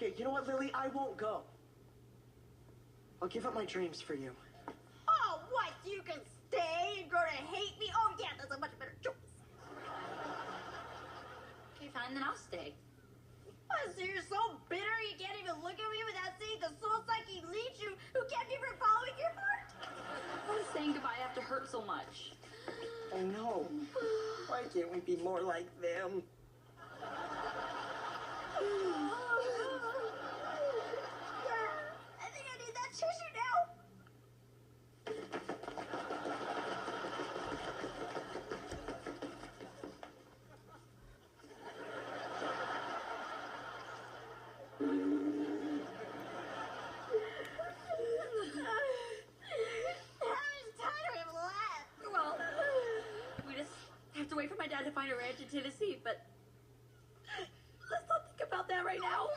Okay, you know what, Lily? I won't go. I'll give up my dreams for you. Oh, what? You can stay and grow to hate me? Oh, yeah, that's a much better choice. Okay, fine, then I'll stay. What, so you're so bitter you can't even look at me without seeing the soul sucking leech who kept you from following your heart? Why does saying goodbye have to hurt so much? I know. Why can't we be more like them? I think I need that tissue now. Well, we just have to wait for my dad to find a ranch in Tennessee, but let's not think about that right now.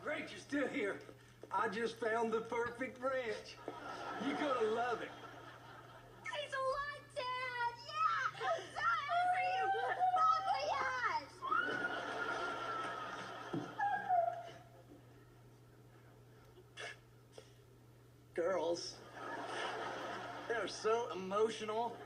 Great, you're still here. I just found the perfect ranch. You're gonna love it. He's alive, Dad! Yeah! I'm so happy for you! Bon voyage! Girls. They're so emotional.